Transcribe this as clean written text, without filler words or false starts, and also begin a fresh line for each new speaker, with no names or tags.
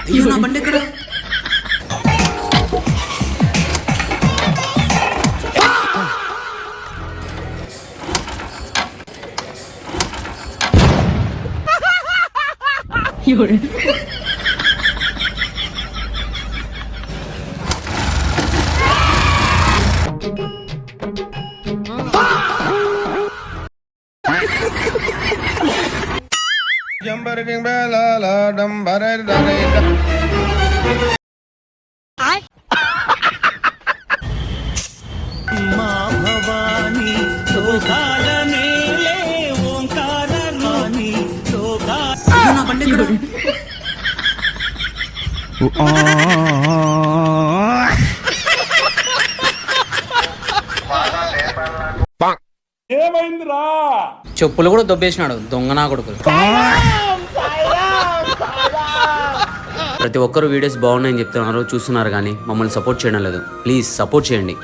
అయ్యో నా బండి ఎక్కడ? అయ్యో నా బండి ఎక్కడ?
ఏమైందిరా?
చెప్పులు కూడా దొబ్బేసినాడు దొంగ నా కొడుకులు. ప్రతి ఒక్కరు వీడియోస్ బాగున్నాయని చెప్తున్నారు, చూస్తున్నారు కానీ మమ్మల్ని సపోర్ట్ చేయడం లేదు. ప్లీజ్ సపోర్ట్ చేయండి.